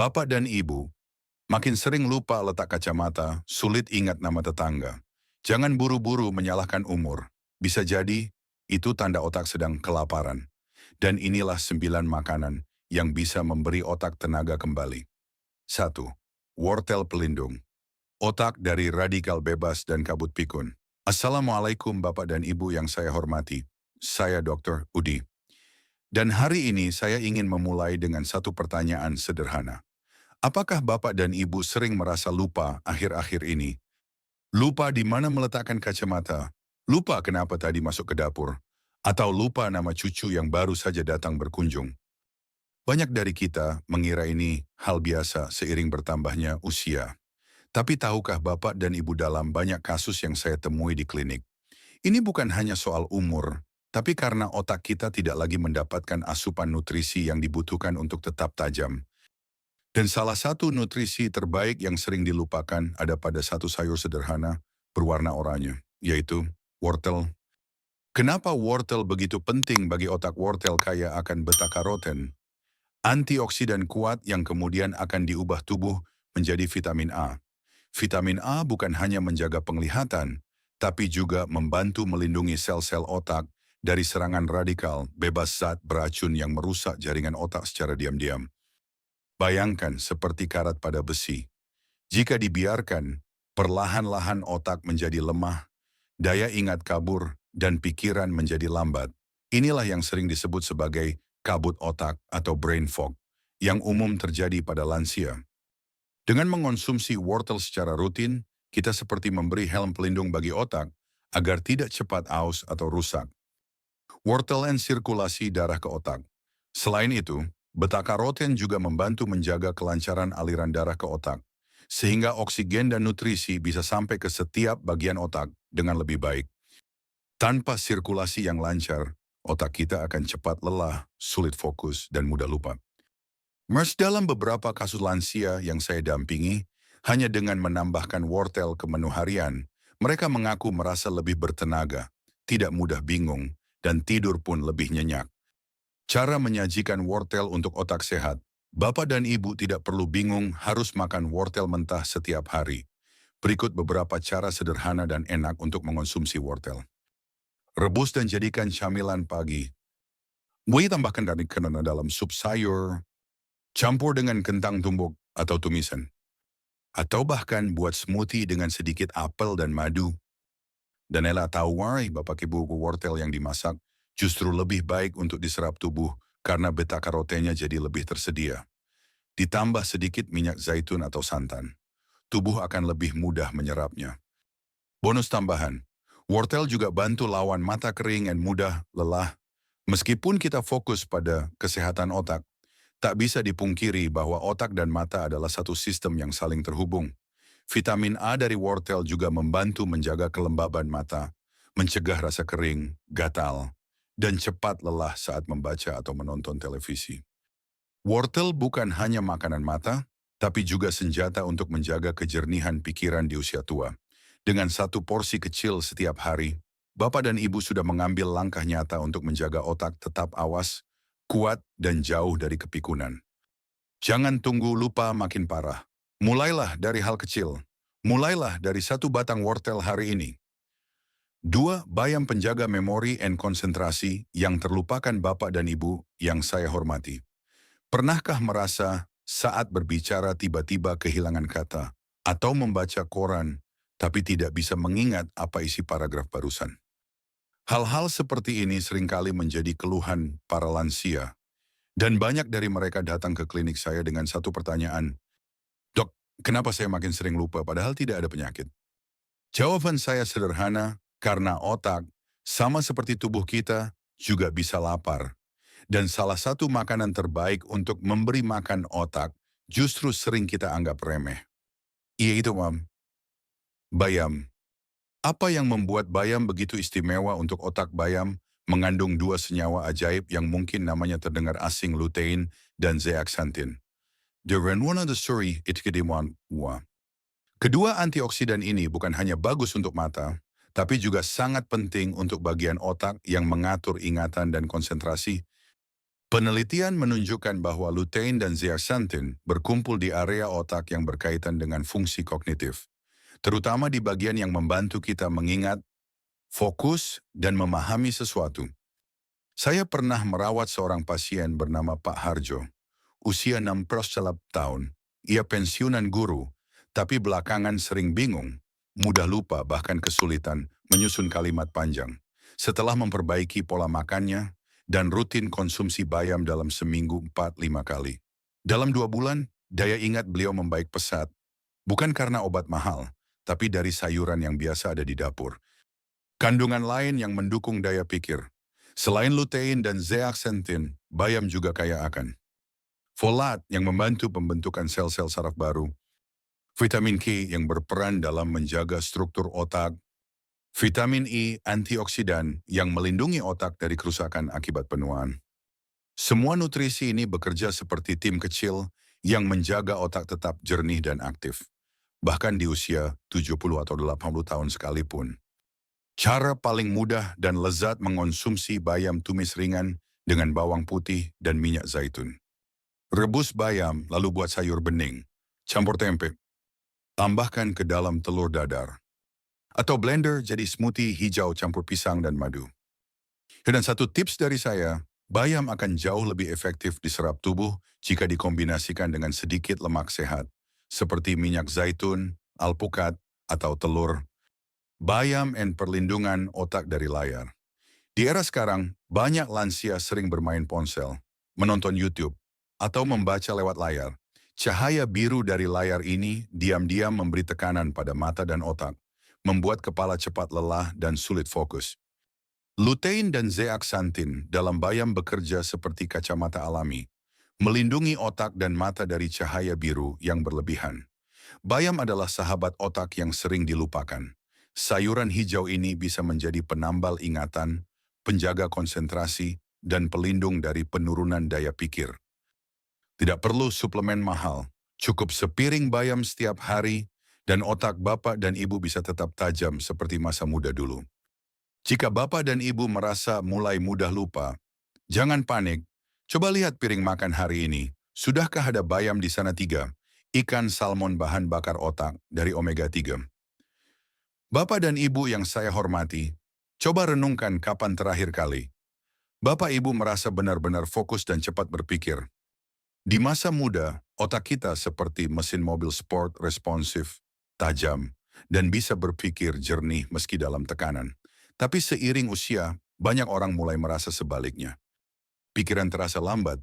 Bapak dan Ibu, makin sering lupa letak kacamata, sulit ingat nama tetangga. Jangan buru-buru menyalahkan umur. Bisa jadi, itu tanda otak sedang kelaparan. Dan inilah 9 makanan yang bisa memberi otak tenaga kembali. 1. Wortel pelindung. Otak dari radikal bebas dan kabut pikun. Assalamualaikum Bapak dan Ibu yang saya hormati. Saya Dr. Udi. Dan hari ini saya ingin memulai dengan satu pertanyaan sederhana. Apakah Bapak dan Ibu sering merasa lupa akhir-akhir ini? Lupa di mana meletakkan kacamata? Lupa kenapa tadi masuk ke dapur? Atau lupa nama cucu yang baru saja datang berkunjung? Banyak dari kita mengira ini hal biasa seiring bertambahnya usia. Tapi tahukah Bapak dan Ibu dalam banyak kasus yang saya temui di klinik? Ini bukan hanya soal umur, tapi karena otak kita tidak lagi mendapatkan asupan nutrisi yang dibutuhkan untuk tetap tajam. Dan salah satu nutrisi terbaik yang sering dilupakan ada pada satu sayur sederhana berwarna oranye, yaitu wortel. Kenapa wortel begitu penting bagi otak? Wortel kaya akan beta-karoten, antioksidan kuat yang kemudian akan diubah tubuh menjadi vitamin A. Vitamin A bukan hanya menjaga penglihatan, tapi juga membantu melindungi sel-sel otak dari serangan radikal bebas zat beracun yang merusak jaringan otak secara diam-diam. Bayangkan seperti karat pada besi. Jika dibiarkan, perlahan-lahan otak menjadi lemah, daya ingat kabur, dan pikiran menjadi lambat. Inilah yang sering disebut sebagai kabut otak atau brain fog, yang umum terjadi pada lansia. Dengan mengonsumsi wortel secara rutin, kita seperti memberi helm pelindung bagi otak agar tidak cepat aus atau rusak. Wortel dan sirkulasi darah ke otak. Selain itu, beta-karoten juga membantu menjaga kelancaran aliran darah ke otak, sehingga oksigen dan nutrisi bisa sampai ke setiap bagian otak dengan lebih baik. Tanpa sirkulasi yang lancar, otak kita akan cepat lelah, sulit fokus, dan mudah lupa. Dalam beberapa kasus lansia yang saya dampingi, hanya dengan menambahkan wortel ke menu harian, mereka mengaku merasa lebih bertenaga, tidak mudah bingung, dan tidur pun lebih nyenyak. Cara menyajikan wortel untuk otak sehat. Bapak dan Ibu tidak perlu bingung harus makan wortel mentah setiap hari. Berikut beberapa cara sederhana dan enak untuk mengonsumsi wortel. Rebus dan jadikan camilan pagi. Mulai tambahkan dari kenana dalam sup sayur, campur dengan kentang tumbuk atau tumisan. Atau bahkan buat smoothie dengan sedikit apel dan madu. Dan Ella tahu, Bapak Ibu wortel yang dimasak justru lebih baik untuk diserap tubuh karena beta-karotennya jadi lebih tersedia. Ditambah sedikit minyak zaitun atau santan. Tubuh akan lebih mudah menyerapnya. Bonus tambahan, wortel juga bantu lawan mata kering dan mudah lelah. Meskipun kita fokus pada kesehatan otak, tak bisa dipungkiri bahwa otak dan mata adalah satu sistem yang saling terhubung. Vitamin A dari wortel juga membantu menjaga kelembaban mata, mencegah rasa kering, gatal, dan cepat lelah saat membaca atau menonton televisi. Wortel bukan hanya makanan mata, tapi juga senjata untuk menjaga kejernihan pikiran di usia tua. Dengan satu porsi kecil setiap hari, Bapak dan Ibu sudah mengambil langkah nyata untuk menjaga otak tetap awas, kuat, dan jauh dari kepikunan. Jangan tunggu lupa makin parah. Mulailah dari hal kecil. Mulailah dari satu batang wortel hari ini. 2. Bayam penjaga memori dan konsentrasi yang terlupakan Bapak dan Ibu yang saya hormati. Pernahkah merasa saat berbicara tiba-tiba kehilangan kata atau membaca koran tapi tidak bisa mengingat apa isi paragraf barusan? Hal-hal seperti ini seringkali menjadi keluhan para lansia dan banyak dari mereka datang ke klinik saya dengan satu pertanyaan, "Dok, kenapa saya makin sering lupa padahal tidak ada penyakit?" Jawaban saya sederhana, karena otak, sama seperti tubuh kita, juga bisa lapar. Dan salah satu makanan terbaik untuk memberi makan otak justru sering kita anggap remeh. Yaitu, bayam. Apa yang membuat bayam begitu istimewa untuk otak? Bayam mengandung dua senyawa ajaib yang mungkin namanya terdengar asing, lutein dan zeaxanthin. Kedua antioksidan ini bukan hanya bagus untuk mata, tapi juga sangat penting untuk bagian otak yang mengatur ingatan dan konsentrasi. Penelitian menunjukkan bahwa lutein dan zeaxanthin berkumpul di area otak yang berkaitan dengan fungsi kognitif, terutama di bagian yang membantu kita mengingat, fokus, dan memahami sesuatu. Saya pernah merawat seorang pasien bernama Pak Harjo, usia 61 tahun. Ia pensiunan guru, tapi belakangan sering bingung, mudah lupa bahkan kesulitan menyusun kalimat panjang. Setelah memperbaiki pola makannya dan rutin konsumsi bayam dalam seminggu 4-5 kali. Dalam 2 bulan, daya ingat beliau membaik pesat, bukan karena obat mahal, tapi dari sayuran yang biasa ada di dapur. Kandungan lain yang mendukung daya pikir. Selain lutein dan zeaxanthin, bayam juga kaya akan folat yang membantu pembentukan sel-sel saraf baru, vitamin K yang berperan dalam menjaga struktur otak, vitamin E antioksidan yang melindungi otak dari kerusakan akibat penuaan. Semua nutrisi ini bekerja seperti tim kecil yang menjaga otak tetap jernih dan aktif, bahkan di usia 70 atau 80 tahun sekalipun. Cara paling mudah dan lezat mengonsumsi bayam tumis ringan dengan bawang putih dan minyak zaitun. Rebus bayam lalu buat sayur bening, campur tempe, tambahkan ke dalam telur dadar. Atau blender jadi smoothie hijau campur pisang dan madu. Dan satu tips dari saya, bayam akan jauh lebih efektif diserap tubuh jika dikombinasikan dengan sedikit lemak sehat, seperti minyak zaitun, alpukat, atau telur. Bayam and perlindungan otak dari layar. Di era sekarang, banyak lansia sering bermain ponsel, menonton YouTube, atau membaca lewat layar. Cahaya biru dari layar ini diam-diam memberi tekanan pada mata dan otak, membuat kepala cepat lelah dan sulit fokus. Lutein dan zeaxanthin dalam bayam bekerja seperti kacamata alami, melindungi otak dan mata dari cahaya biru yang berlebihan. Bayam adalah sahabat otak yang sering dilupakan. Sayuran hijau ini bisa menjadi penambal ingatan, penjaga konsentrasi, dan pelindung dari penurunan daya pikir. Tidak perlu suplemen mahal, cukup sepiring bayam setiap hari, dan otak bapak dan ibu bisa tetap tajam seperti masa muda dulu. Jika bapak dan ibu merasa mulai mudah lupa, jangan panik. Coba lihat piring makan hari ini. Sudahkah ada bayam di sana 3? Ikan salmon bahan bakar otak dari omega 3. Bapak dan Ibu yang saya hormati, coba renungkan kapan terakhir kali Bapak Ibu merasa benar-benar fokus dan cepat berpikir. Di masa muda, otak kita seperti mesin mobil sport responsif, tajam, dan bisa berpikir jernih meski dalam tekanan. Tapi seiring usia, banyak orang mulai merasa sebaliknya. Pikiran terasa lambat.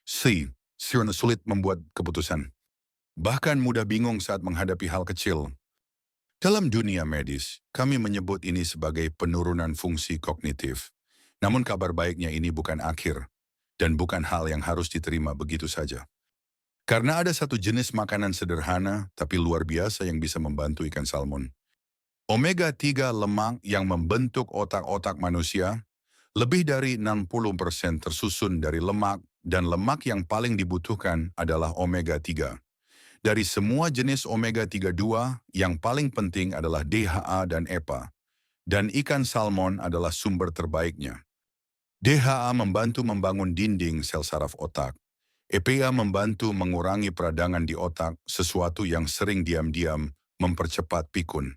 Sulit membuat keputusan. Bahkan mudah bingung saat menghadapi hal kecil. Dalam dunia medis, kami menyebut ini sebagai penurunan fungsi kognitif. Namun kabar baiknya ini bukan akhir, dan bukan hal yang harus diterima begitu saja. Karena ada satu jenis makanan sederhana tapi luar biasa yang bisa membantu ikan salmon. Omega 3 lemak yang membentuk otak-otak manusia, lebih dari 60% tersusun dari lemak, dan lemak yang paling dibutuhkan adalah omega 3. Dari semua jenis omega-3-2, yang paling penting adalah DHA dan EPA, dan ikan salmon adalah sumber terbaiknya. DHA membantu membangun dinding sel saraf otak. EPA membantu mengurangi peradangan di otak, sesuatu yang sering diam-diam mempercepat pikun.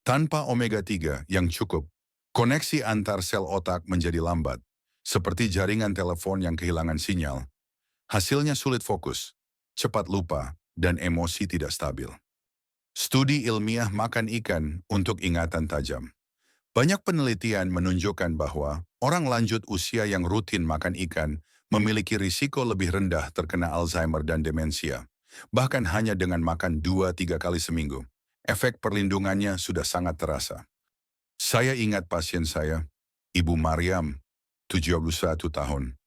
Tanpa omega-3 yang cukup, koneksi antar sel otak menjadi lambat, seperti jaringan telepon yang kehilangan sinyal. Hasilnya sulit fokus, cepat lupa, dan emosi tidak stabil. Studi ilmiah makan ikan untuk ingatan tajam. Banyak penelitian menunjukkan bahwa orang lanjut usia yang rutin makan ikan memiliki risiko lebih rendah terkena Alzheimer dan demensia. Bahkan hanya dengan makan 2-3 kali seminggu. Efek perlindungannya sudah sangat terasa. Saya ingat pasien saya, Ibu Mariam, 71 tahun.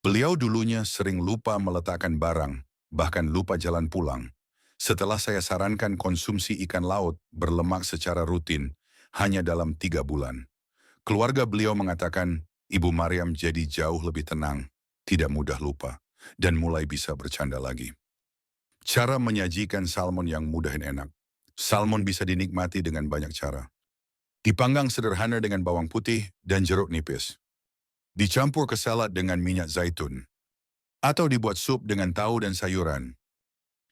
Beliau dulunya sering lupa meletakkan barang, bahkan lupa jalan pulang. Setelah saya sarankan konsumsi ikan laut berlemak secara rutin, hanya dalam 3 bulan. Keluarga beliau mengatakan, Ibu Mariam jadi jauh lebih tenang, tidak mudah lupa, dan mulai bisa bercanda lagi. Cara menyajikan salmon yang mudah dan enak. Salmon bisa dinikmati dengan banyak cara. Dipanggang sederhana dengan bawang putih dan jeruk nipis. Dicampur ke salad dengan minyak zaitun. Atau dibuat sup dengan tahu dan sayuran.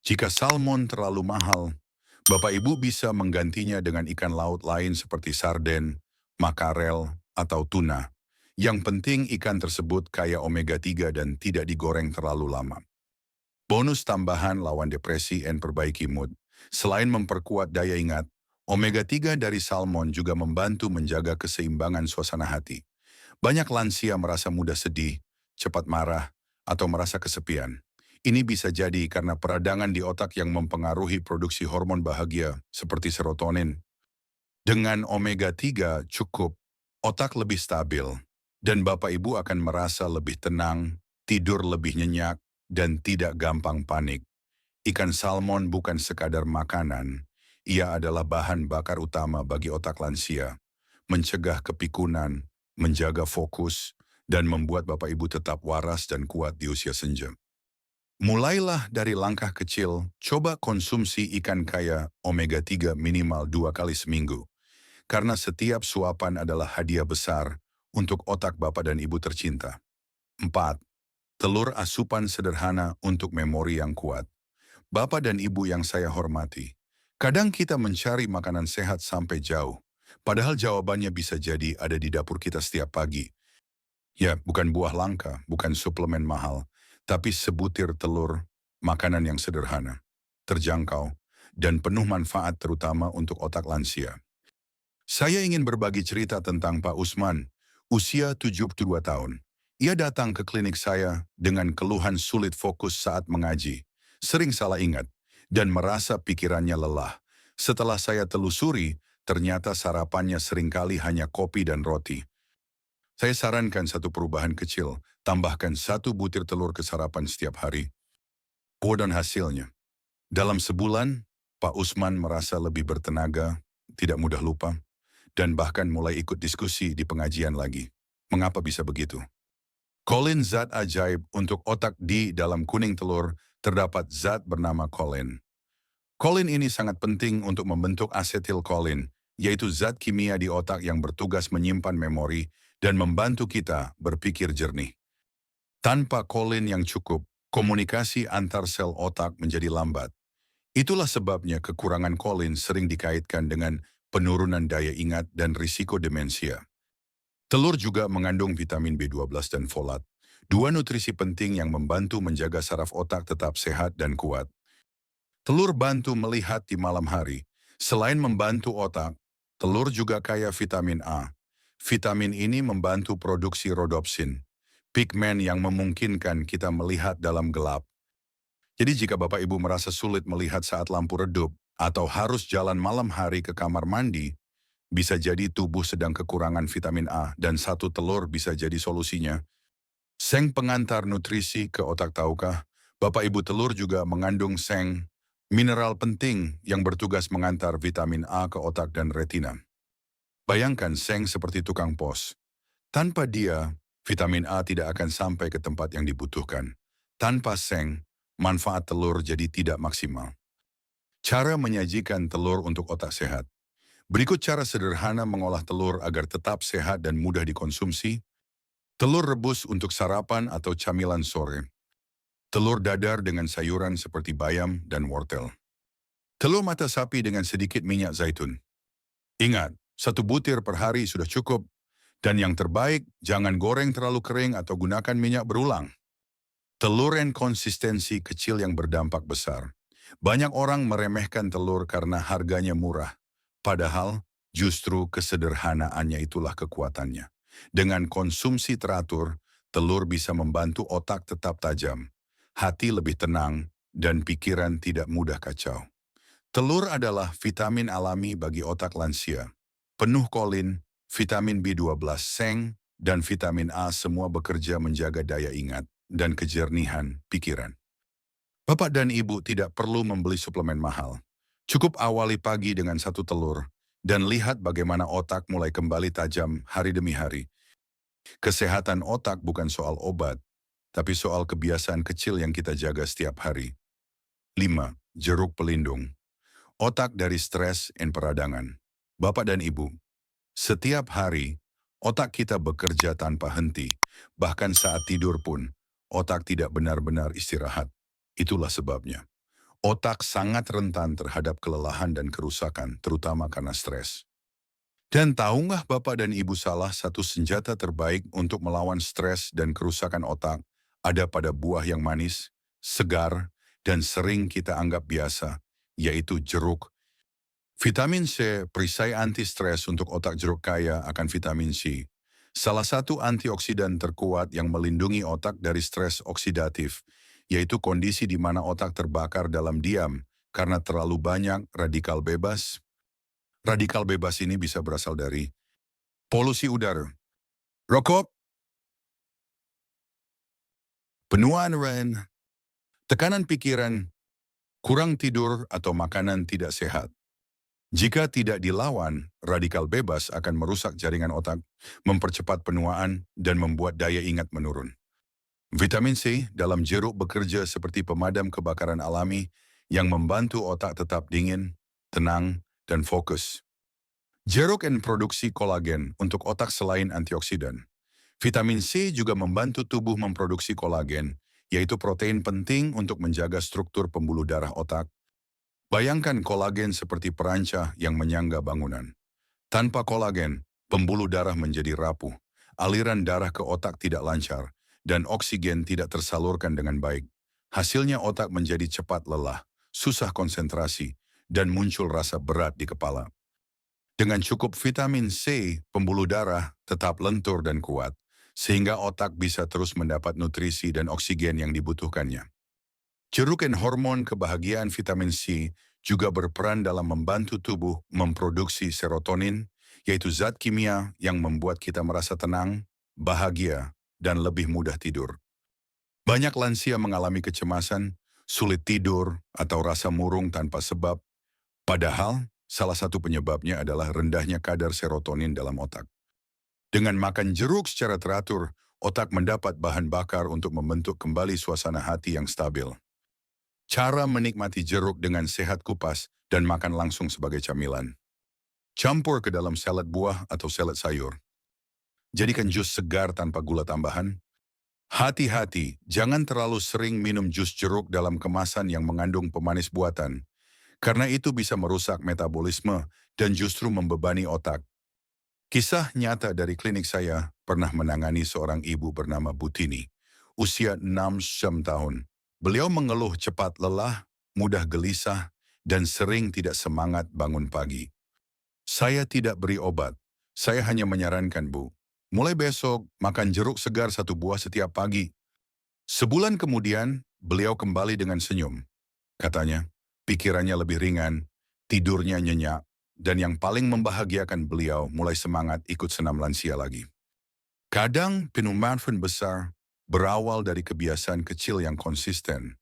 Jika salmon terlalu mahal, Bapak Ibu bisa menggantinya dengan ikan laut lain seperti sarden, makarel, atau tuna. Yang penting ikan tersebut kaya omega 3 dan tidak digoreng terlalu lama. Bonus tambahan lawan depresi dan perbaiki mood. Selain memperkuat daya ingat, omega 3 dari salmon juga membantu menjaga keseimbangan suasana hati. Banyak lansia merasa mudah sedih, cepat marah, atau merasa kesepian. Ini bisa jadi karena peradangan di otak yang mempengaruhi produksi hormon bahagia seperti serotonin. Dengan omega 3 cukup, otak lebih stabil, dan Bapak Ibu akan merasa lebih tenang, tidur lebih nyenyak, dan tidak gampang panik. Ikan salmon bukan sekadar makanan, ia adalah bahan bakar utama bagi otak lansia, mencegah kepikunan, menjaga fokus, dan membuat Bapak Ibu tetap waras dan kuat di usia senja. Mulailah dari langkah kecil, coba konsumsi ikan kaya omega 3 minimal 2 kali seminggu. Karena setiap suapan adalah hadiah besar untuk otak Bapak dan Ibu tercinta. 4. Telur asupan sederhana untuk memori yang kuat. Bapak dan Ibu yang saya hormati, kadang kita mencari makanan sehat sampai jauh, padahal jawabannya bisa jadi ada di dapur kita setiap pagi. Ya, bukan buah langka, bukan suplemen mahal, tapi sebutir telur, makanan yang sederhana, terjangkau, dan penuh manfaat terutama untuk otak lansia. Saya ingin berbagi cerita tentang Pak Usman, usia 72 tahun. Ia datang ke klinik saya dengan keluhan sulit fokus saat mengaji, sering salah ingat, dan merasa pikirannya lelah. Setelah saya telusuri, ternyata sarapannya seringkali hanya kopi dan roti. Saya sarankan satu perubahan kecil, tambahkan 1 butir telur ke sarapan setiap hari. Dan hasilnya, dalam sebulan, Pak Usman merasa lebih bertenaga, tidak mudah lupa, dan bahkan mulai ikut diskusi di pengajian lagi. Mengapa bisa begitu? Kolin zat ajaib untuk otak. Di dalam kuning telur terdapat zat bernama kolin. Kolin ini sangat penting untuk membentuk asetilkolin, yaitu zat kimia di otak yang bertugas menyimpan memori dan membantu kita berpikir jernih. Tanpa kolin yang cukup, komunikasi antar sel otak menjadi lambat. Itulah sebabnya kekurangan kolin sering dikaitkan dengan penurunan daya ingat dan risiko demensia. Telur juga mengandung vitamin B12 dan folat, 2 nutrisi penting yang membantu menjaga saraf otak tetap sehat dan kuat. Telur bantu melihat di malam hari. Selain membantu otak, telur juga kaya vitamin A. Vitamin ini membantu produksi rodopsin, pigmen yang memungkinkan kita melihat dalam gelap. Jadi jika Bapak Ibu merasa sulit melihat saat lampu redup, atau harus jalan malam hari ke kamar mandi, bisa jadi tubuh sedang kekurangan vitamin A dan 1 telur bisa jadi solusinya. Seng pengantar nutrisi ke otak. Tahukah, Bapak Ibu, telur juga mengandung seng, mineral penting yang bertugas mengantar vitamin A ke otak dan retina. Bayangkan seng seperti tukang pos. Tanpa dia, vitamin A tidak akan sampai ke tempat yang dibutuhkan. Tanpa seng, manfaat telur jadi tidak maksimal. Cara menyajikan telur untuk otak sehat. Berikut cara sederhana mengolah telur agar tetap sehat dan mudah dikonsumsi. Telur rebus untuk sarapan atau camilan sore. Telur dadar dengan sayuran seperti bayam dan wortel. Telur mata sapi dengan sedikit minyak zaitun. Ingat, 1 butir per hari sudah cukup. Dan yang terbaik, jangan goreng terlalu kering atau gunakan minyak berulang. Telur yang konsistensi kecil yang berdampak besar. Banyak orang meremehkan telur karena harganya murah. Padahal, justru kesederhanaannya itulah kekuatannya. Dengan konsumsi teratur, telur bisa membantu otak tetap tajam, hati lebih tenang, dan pikiran tidak mudah kacau. Telur adalah vitamin alami bagi otak lansia. Penuh kolin, vitamin B12, seng, dan vitamin A semua bekerja menjaga daya ingat dan kejernihan pikiran. Bapak dan Ibu tidak perlu membeli suplemen mahal. Cukup awali pagi dengan 1 telur, dan lihat bagaimana otak mulai kembali tajam hari demi hari. Kesehatan otak bukan soal obat, tapi soal kebiasaan kecil yang kita jaga setiap hari. 5. Jeruk pelindung. Otak dari stres dan peradangan. Bapak dan Ibu, setiap hari, Otak kita bekerja tanpa henti, bahkan saat tidur pun, otak tidak benar-benar istirahat. Itulah sebabnya. Otak sangat rentan terhadap kelelahan dan kerusakan, terutama karena stres. Dan tahu nggak Bapak dan Ibu salah satu senjata terbaik untuk melawan stres dan kerusakan otak ada pada buah yang manis, segar, dan sering kita anggap biasa, yaitu jeruk. Vitamin C, perisai anti-stres untuk otak. Jeruk kaya akan vitamin C. Salah satu antioksidan terkuat yang melindungi otak dari stres oksidatif, yaitu kondisi di mana otak terbakar dalam diam karena terlalu banyak radikal bebas. Radikal bebas ini bisa berasal dari polusi udara, rokok, penuaan ren, tekanan pikiran, kurang tidur, atau makanan tidak sehat. Jika tidak dilawan, radikal bebas akan merusak jaringan otak, mempercepat penuaan, dan membuat daya ingat menurun. Vitamin C dalam jeruk bekerja seperti pemadam kebakaran alami yang membantu otak tetap dingin, tenang, dan fokus. Jeruk produksi kolagen untuk otak selain antioksidan. Vitamin C juga membantu tubuh memproduksi kolagen, yaitu protein penting untuk menjaga struktur pembuluh darah otak. Bayangkan kolagen seperti perancah yang menyangga bangunan. Tanpa kolagen, pembuluh darah menjadi rapuh, aliran darah ke otak tidak lancar, dan oksigen tidak tersalurkan dengan baik. Hasilnya otak menjadi cepat lelah, susah konsentrasi, dan muncul rasa berat di kepala. Dengan cukup vitamin C, pembuluh darah tetap lentur dan kuat, sehingga otak bisa terus mendapat nutrisi dan oksigen yang dibutuhkannya. Jeruk hormon kebahagiaan vitamin C juga berperan dalam membantu tubuh memproduksi serotonin, yaitu zat kimia yang membuat kita merasa tenang, bahagia, dan lebih mudah tidur. Banyak lansia mengalami kecemasan, sulit tidur, atau rasa murung tanpa sebab, padahal salah satu penyebabnya adalah rendahnya kadar serotonin dalam otak. Dengan makan jeruk secara teratur, otak mendapat bahan bakar untuk membentuk kembali suasana hati yang stabil. Cara menikmati jeruk dengan sehat: kupas dan makan langsung sebagai camilan. Campur ke dalam salad buah atau salad sayur. Jadikan jus segar tanpa gula tambahan. Hati-hati, jangan terlalu sering minum jus jeruk dalam kemasan yang mengandung pemanis buatan, karena itu bisa merusak metabolisme dan justru membebani otak. Kisah nyata dari klinik saya pernah menangani seorang ibu bernama Butini, usia 6 tahun. Beliau mengeluh cepat lelah, mudah gelisah, dan sering tidak semangat bangun pagi. Saya tidak beri obat, saya hanya menyarankan, Bu, mulai besok makan jeruk segar satu buah setiap pagi. Sebulan kemudian, beliau kembali dengan senyum. Katanya, pikirannya lebih ringan, tidurnya nyenyak, dan yang paling membahagiakan, beliau mulai semangat ikut senam lansia lagi. Kadang pemanfaat besar berawal dari kebiasaan kecil yang konsisten.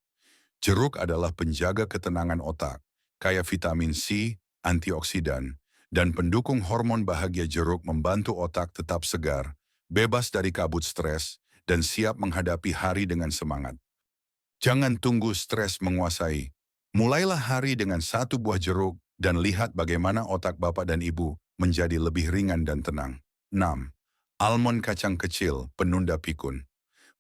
Jeruk adalah penjaga ketenangan otak, kaya vitamin C, antioksidan, dan pendukung hormon bahagia. Jeruk membantu otak tetap segar, bebas dari kabut stres, dan siap menghadapi hari dengan semangat. Jangan tunggu stres menguasai. Mulailah hari dengan satu buah jeruk dan lihat bagaimana otak Bapak dan Ibu menjadi lebih ringan dan tenang. 6. Almond kacang kecil penunda pikun.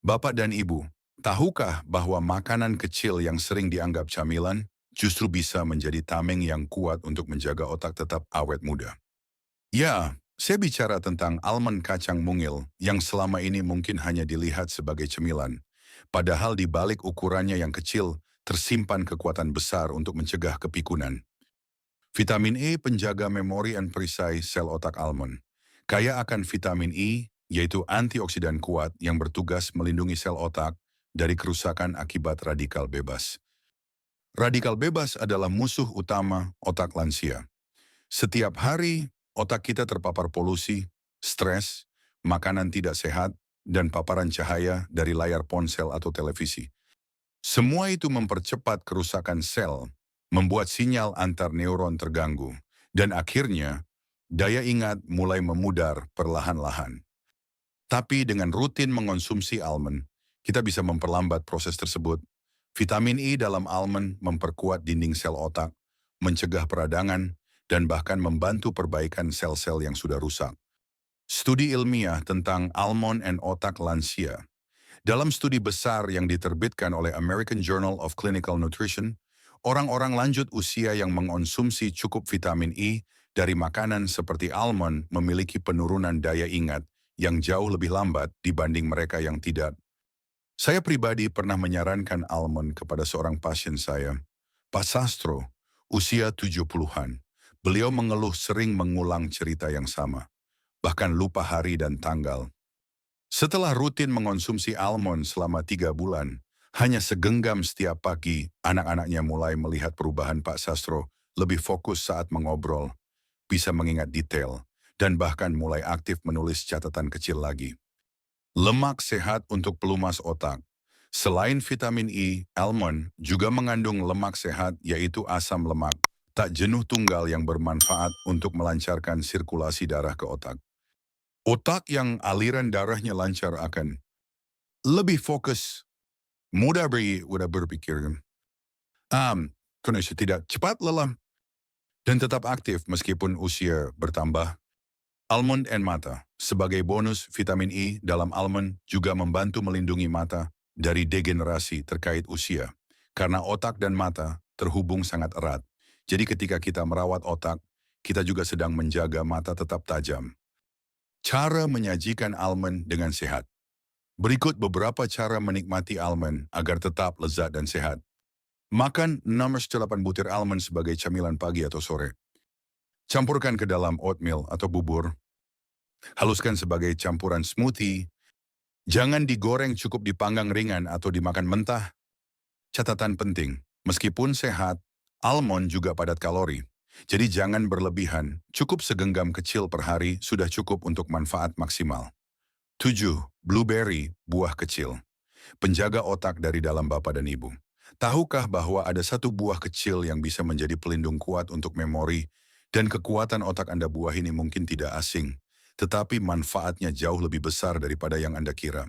Bapak dan Ibu, tahukah bahwa makanan kecil yang sering dianggap camilan justru bisa menjadi tameng yang kuat untuk menjaga otak tetap awet muda? Ya, saya bicara tentang almond kacang mungil yang selama ini mungkin hanya dilihat sebagai cemilan. Padahal di balik ukurannya yang kecil, tersimpan kekuatan besar untuk mencegah kepikunan. Vitamin E penjaga memori dan perisai sel otak. Almond kaya akan vitamin E, yaitu antioksidan kuat yang bertugas melindungi sel otak dari kerusakan akibat radikal bebas. Radikal bebas adalah musuh utama otak lansia. Setiap hari, otak kita terpapar polusi, stres, makanan tidak sehat, dan paparan cahaya dari layar ponsel atau televisi. Semua itu mempercepat kerusakan sel, membuat sinyal antar neuron terganggu, dan akhirnya daya ingat mulai memudar perlahan-lahan. Tapi dengan rutin mengonsumsi almond, kita bisa memperlambat proses tersebut. Vitamin E dalam almond memperkuat dinding sel otak, mencegah peradangan, dan bahkan membantu perbaikan sel-sel yang sudah rusak. Studi ilmiah tentang almond and otak lansia. Dalam studi besar yang diterbitkan oleh American Journal of Clinical Nutrition, orang-orang lanjut usia yang mengonsumsi cukup vitamin E dari makanan seperti almond memiliki penurunan daya ingat yang jauh lebih lambat dibanding mereka yang tidak. Saya pribadi pernah menyarankan almond kepada seorang pasien saya, Pak Sastro, usia 70-an. Beliau mengeluh sering mengulang cerita yang sama, bahkan lupa hari dan tanggal. Setelah rutin mengonsumsi almond selama 3 bulan, hanya segenggam setiap pagi, anak-anaknya mulai melihat perubahan Pak Sastro, lebih fokus saat mengobrol, bisa mengingat detail, dan bahkan mulai aktif menulis catatan kecil lagi. Lemak sehat untuk pelumas otak. Selain vitamin E, almond juga mengandung lemak sehat yaitu asam lemak, tak jenuh tunggal yang bermanfaat untuk melancarkan sirkulasi darah ke otak. Otak yang aliran darahnya lancar akan lebih fokus, mudah berpikir, kondisi tidak cepat lelah, dan tetap aktif meskipun usia bertambah. Almond and mata. Sebagai bonus, vitamin E dalam almond juga membantu melindungi mata dari degenerasi terkait usia. Karena otak dan mata terhubung sangat erat. Jadi ketika kita merawat otak, kita juga sedang menjaga mata tetap tajam. Cara menyajikan almond dengan sehat. Berikut beberapa cara menikmati almond agar tetap lezat dan sehat. Makan 6-8 butir almond sebagai camilan pagi atau sore. Campurkan ke dalam oatmeal atau bubur. Haluskan sebagai campuran smoothie. Jangan digoreng, cukup dipanggang ringan atau dimakan mentah. Catatan penting, meskipun sehat, almond juga padat kalori. Jadi jangan berlebihan, cukup segenggam kecil per hari sudah cukup untuk manfaat maksimal. 7. Blueberry, buah kecil. Penjaga otak dari dalam bapak dan ibu. Tahukah bahwa ada satu buah kecil yang bisa menjadi pelindung kuat untuk memori dan kekuatan otak Anda? Buah ini mungkin tidak asing, tetapi manfaatnya jauh lebih besar daripada yang Anda kira.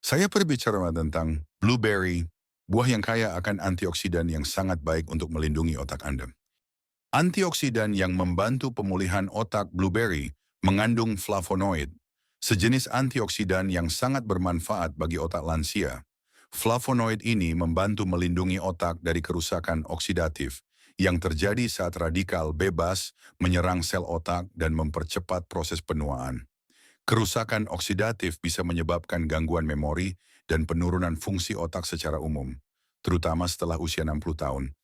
Saya berbicara tentang blueberry, buah yang kaya akan antioksidan yang sangat baik untuk melindungi otak Anda. Antioksidan yang membantu pemulihan otak. Blueberry mengandung flavonoid, sejenis antioksidan yang sangat bermanfaat bagi otak lansia. Flavonoid ini membantu melindungi otak dari kerusakan oksidatif yang terjadi saat radikal bebas menyerang sel otak dan mempercepat proses penuaan. Kerusakan oksidatif bisa menyebabkan gangguan memori dan penurunan fungsi otak secara umum, terutama setelah usia 60 tahun.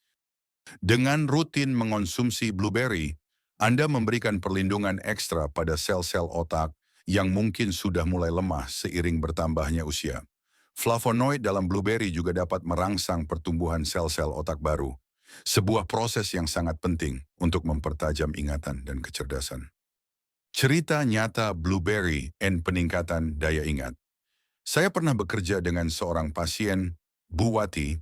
Dengan rutin mengonsumsi blueberry, Anda memberikan perlindungan ekstra pada sel-sel otak yang mungkin sudah mulai lemah seiring bertambahnya usia. Flavonoid dalam blueberry juga dapat merangsang pertumbuhan sel-sel otak baru, sebuah proses yang sangat penting untuk mempertajam ingatan dan kecerdasan. Cerita nyata blueberry and peningkatan daya ingat. Saya pernah bekerja dengan seorang pasien, Bu Wati,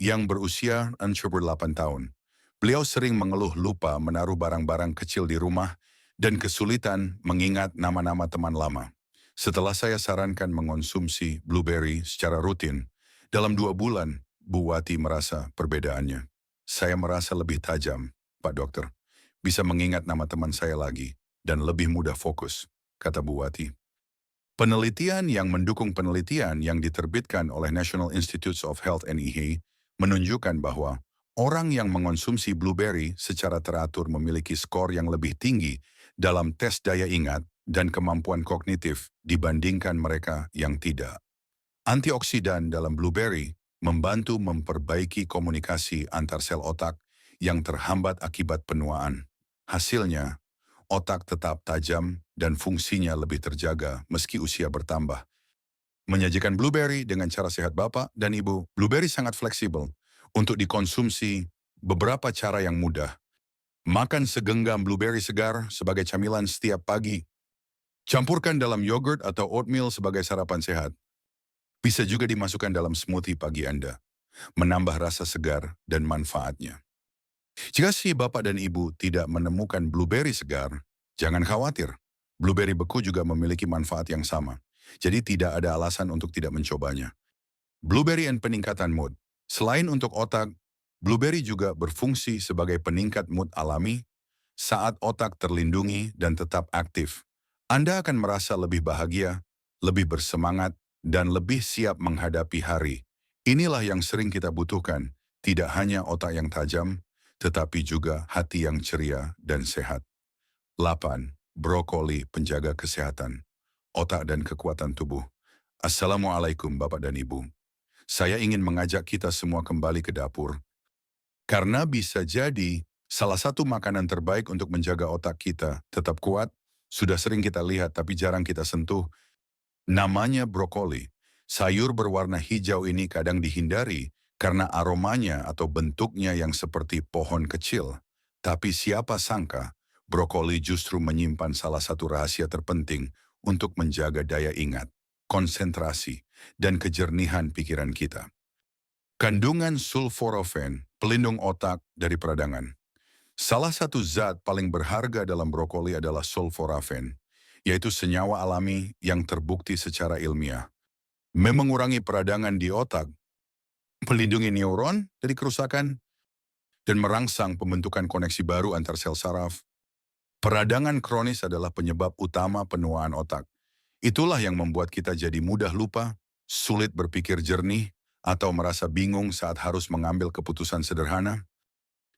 yang berusia 68 tahun. Beliau sering mengeluh lupa menaruh barang-barang kecil di rumah dan kesulitan mengingat nama-nama teman lama. Setelah saya sarankan mengonsumsi blueberry secara rutin, dalam 2 bulan, Bu Wati merasa perbedaannya. Saya merasa lebih tajam, Pak Dokter. Bisa mengingat nama teman saya lagi dan lebih mudah fokus, kata Bu Wati. Penelitian yang mendukung penelitian yang diterbitkan oleh National Institutes of Health NIH menunjukkan bahwa orang yang mengonsumsi blueberry secara teratur memiliki skor yang lebih tinggi dalam tes daya ingat dan kemampuan kognitif dibandingkan mereka yang tidak. Antioksidan dalam blueberry membantu memperbaiki komunikasi antar sel otak yang terhambat akibat penuaan. Hasilnya, otak tetap tajam dan fungsinya lebih terjaga meski usia bertambah. Menyajikan blueberry dengan cara sehat Bapak dan Ibu. Blueberry sangat fleksibel untuk dikonsumsi beberapa cara yang mudah. Makan segenggam blueberry segar sebagai camilan setiap pagi. Campurkan dalam yogurt atau oatmeal sebagai sarapan sehat. Bisa juga dimasukkan dalam smoothie pagi Anda, menambah rasa segar dan manfaatnya. Jika si Bapak dan Ibu tidak menemukan blueberry segar, jangan khawatir. Blueberry beku juga memiliki manfaat yang sama. Jadi tidak ada alasan untuk tidak mencobanya. Blueberry and peningkatan mood. Selain untuk otak, blueberry juga berfungsi sebagai peningkat mood alami saat otak terlindungi dan tetap aktif. Anda akan merasa lebih bahagia, lebih bersemangat, dan lebih siap menghadapi hari. Inilah yang sering kita butuhkan, tidak hanya otak yang tajam, tetapi juga hati yang ceria dan sehat. 8. Brokoli penjaga kesehatan, otak dan kekuatan tubuh. Assalamualaikum Bapak dan Ibu. Saya ingin mengajak kita semua kembali ke dapur. Karena bisa jadi salah satu makanan terbaik untuk menjaga otak kita tetap kuat, sudah sering kita lihat tapi jarang kita sentuh, namanya brokoli. Sayur berwarna hijau ini kadang dihindari karena aromanya atau bentuknya yang seperti pohon kecil. Tapi siapa sangka, brokoli justru menyimpan salah satu rahasia terpenting untuk menjaga daya ingat, konsentrasi, dan kejernihan pikiran kita. Kandungan sulforafen, pelindung otak dari peradangan. Salah satu zat paling berharga dalam brokoli adalah sulforafen, yaitu senyawa alami yang terbukti secara ilmiah. Mengurangi peradangan di otak, melindungi neuron dari kerusakan, dan merangsang pembentukan koneksi baru antar sel saraf. Peradangan kronis adalah penyebab utama penuaan otak. Itulah yang membuat kita jadi mudah lupa, sulit berpikir jernih, atau merasa bingung saat harus mengambil keputusan sederhana.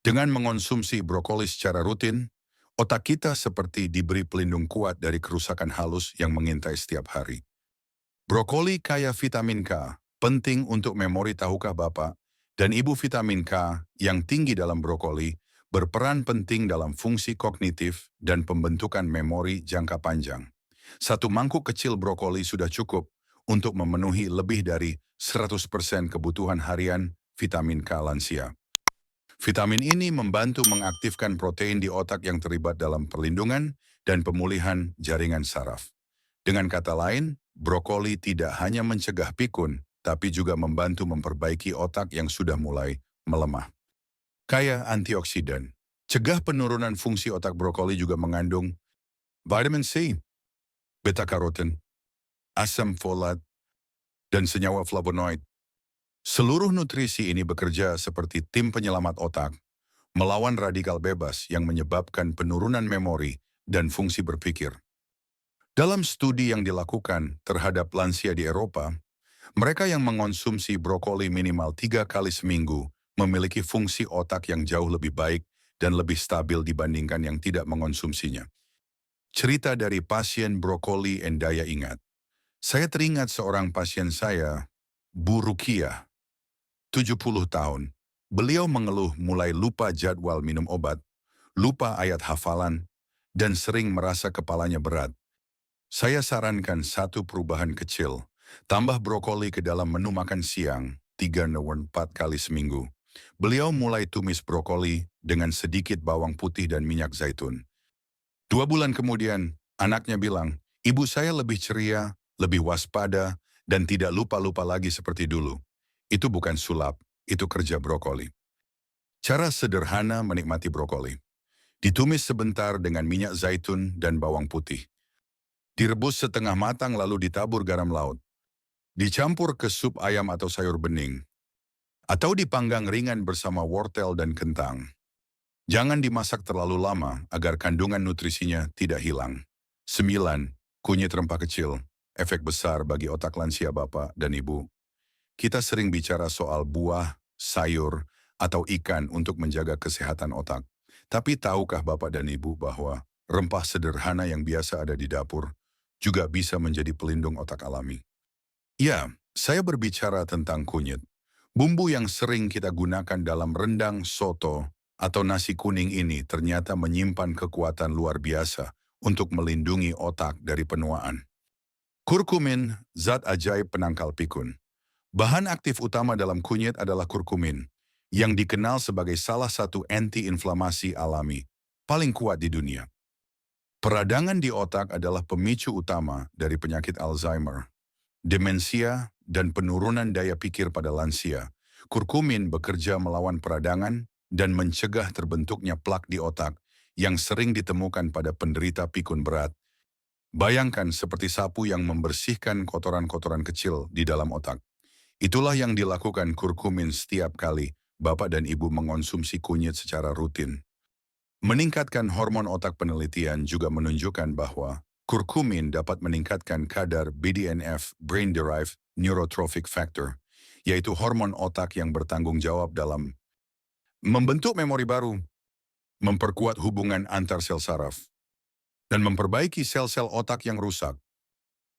Dengan mengonsumsi brokoli secara rutin, otak kita seperti diberi pelindung kuat dari kerusakan halus yang mengintai setiap hari. Brokoli kaya vitamin K, penting untuk memori tahukah Bapak, dan Ibu vitamin K yang tinggi dalam brokoli berperan penting dalam fungsi kognitif dan pembentukan memori jangka panjang. Satu mangkuk kecil brokoli sudah cukup untuk memenuhi lebih dari 100% kebutuhan harian vitamin K lansia. Vitamin ini membantu mengaktifkan protein di otak yang terlibat dalam perlindungan dan pemulihan jaringan saraf. Dengan kata lain, brokoli tidak hanya mencegah pikun, tapi juga membantu memperbaiki otak yang sudah mulai melemah. Kaya antioksidan. Cegah penurunan fungsi otak. Brokoli juga mengandung vitamin C, beta-karoten, asam folat, dan senyawa flavonoid. Seluruh nutrisi ini bekerja seperti tim penyelamat otak, melawan radikal bebas yang menyebabkan penurunan memori dan fungsi berpikir. Dalam studi yang dilakukan terhadap lansia di Eropa, mereka yang mengonsumsi brokoli minimal 3 kali seminggu memiliki fungsi otak yang jauh lebih baik dan lebih stabil dibandingkan yang tidak mengonsumsinya. Cerita dari pasien brokoli and daya ingat. Saya teringat seorang pasien saya, Bu Rukiah, 70 tahun. Beliau mengeluh mulai lupa jadwal minum obat, lupa ayat hafalan, dan sering merasa kepalanya berat. Saya sarankan satu perubahan kecil, tambah brokoli ke dalam menu makan siang, 3-4 kali seminggu. Beliau mulai tumis brokoli dengan sedikit bawang putih dan minyak zaitun. 2 bulan kemudian, anaknya bilang, ibu saya lebih ceria, lebih waspada, dan tidak lupa-lupa lagi seperti dulu. Itu bukan sulap, itu kerja brokoli. Cara sederhana menikmati brokoli. Ditumis sebentar dengan minyak zaitun dan bawang putih. Direbus setengah matang lalu ditabur garam laut. Dicampur ke sup ayam atau sayur bening. Atau dipanggang ringan bersama wortel dan kentang. Jangan dimasak terlalu lama agar kandungan nutrisinya tidak hilang. 9. Kunyit rempah kecil. Efek besar bagi otak lansia Bapak dan Ibu. Kita sering bicara soal buah, sayur, atau ikan untuk menjaga kesehatan otak. Tapi tahukah Bapak dan Ibu bahwa rempah sederhana yang biasa ada di dapur juga bisa menjadi pelindung otak alami? Ya, saya berbicara tentang kunyit. Bumbu yang sering kita gunakan dalam rendang, soto, atau nasi kuning ini ternyata menyimpan kekuatan luar biasa untuk melindungi otak dari penuaan. Kurkumin, zat ajaib penangkal pikun. Bahan aktif utama dalam kunyit adalah kurkumin, yang dikenal sebagai salah satu anti-inflamasi alami, paling kuat di dunia. Peradangan di otak adalah pemicu utama dari penyakit Alzheimer, demensia, dan penurunan daya pikir pada lansia. Kurkumin bekerja melawan peradangan dan mencegah terbentuknya plak di otak yang sering ditemukan pada penderita pikun berat. Bayangkan seperti sapu yang membersihkan kotoran-kotoran kecil di dalam otak. Itulah yang dilakukan kurkumin setiap kali Bapak dan Ibu mengonsumsi kunyit secara rutin. Meningkatkan hormon otak. Penelitian juga menunjukkan bahwa Kurkumin dapat meningkatkan kadar BDNF, Brain Derived Neurotrophic Factor, yaitu hormon otak yang bertanggung jawab dalam membentuk memori baru, memperkuat hubungan antar sel saraf, dan memperbaiki sel-sel otak yang rusak.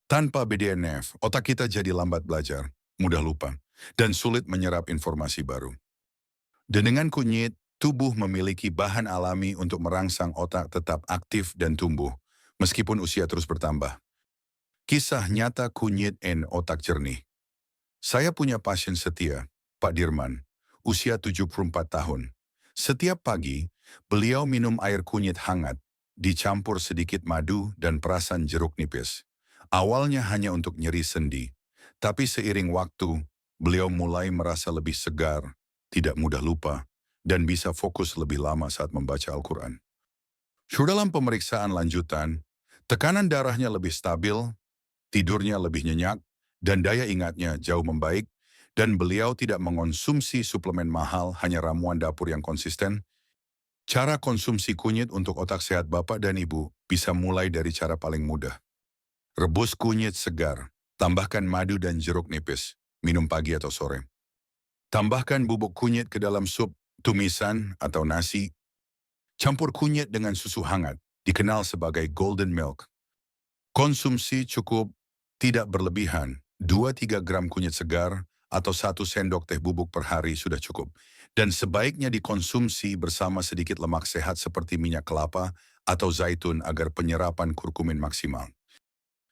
Tanpa BDNF, otak kita jadi lambat belajar, mudah lupa, dan sulit menyerap informasi baru. Dan dengan kunyit, tubuh memiliki bahan alami untuk merangsang otak tetap aktif dan tumbuh, meskipun usia terus bertambah. Kisah nyata kunyit N otak jernih. Saya punya pasien setia, Pak Dirman, usia 74 tahun. Setiap pagi, beliau minum air kunyit hangat, dicampur sedikit madu dan perasan jeruk nipis. Awalnya hanya untuk nyeri sendi, tapi seiring waktu, beliau mulai merasa lebih segar, tidak mudah lupa, dan bisa fokus lebih lama saat membaca Al-Quran. Dalam pemeriksaan lanjutan, tekanan darahnya lebih stabil, tidurnya lebih nyenyak, dan daya ingatnya jauh membaik, dan beliau tidak mengonsumsi suplemen mahal, hanya ramuan dapur yang konsisten. Cara konsumsi kunyit untuk otak sehat Bapak dan Ibu bisa mulai dari cara paling mudah. Rebus kunyit segar, tambahkan madu dan jeruk nipis, minum pagi atau sore. Tambahkan bubuk kunyit ke dalam sup, tumisan, atau nasi. Campur kunyit dengan susu hangat, dikenal sebagai golden milk. Konsumsi cukup, tidak berlebihan, 2-3 gram kunyit segar atau 1 sendok teh bubuk per hari sudah cukup. Dan sebaiknya dikonsumsi bersama sedikit lemak sehat seperti minyak kelapa atau zaitun agar penyerapan kurkumin maksimal.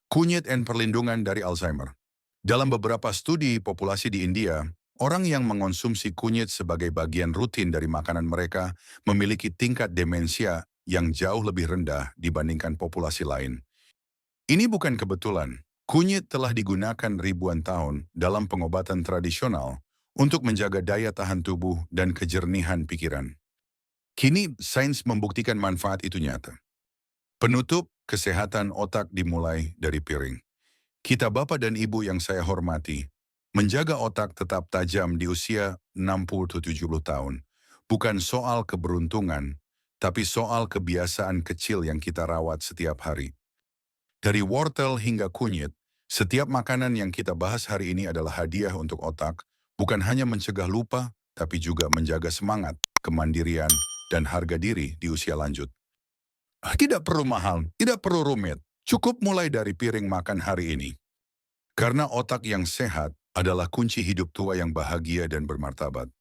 Kunyit dan perlindungan dari Alzheimer. Dalam beberapa studi populasi di India, orang yang mengonsumsi kunyit sebagai bagian rutin dari makanan mereka memiliki tingkat demensia yang jauh lebih rendah dibandingkan populasi lain. Ini bukan kebetulan. Kunyit telah digunakan ribuan tahun dalam pengobatan tradisional untuk menjaga daya tahan tubuh dan kejernihan pikiran. Kini, sains membuktikan manfaat itu nyata. Penutup, kesehatan otak dimulai dari piring. Kita Bapak dan Ibu yang saya hormati, menjaga otak tetap tajam di usia 60-70 tahun. Bukan soal keberuntungan, tapi soal kebiasaan kecil yang kita rawat setiap hari. Dari wortel hingga kunyit, setiap makanan yang kita bahas hari ini adalah hadiah untuk otak, bukan hanya mencegah lupa, tapi juga menjaga semangat, kemandirian, dan harga diri di usia lanjut. Tidak perlu mahal, tidak perlu rumit, cukup mulai dari piring makan hari ini. Karena otak yang sehat adalah kunci hidup tua yang bahagia dan bermartabat.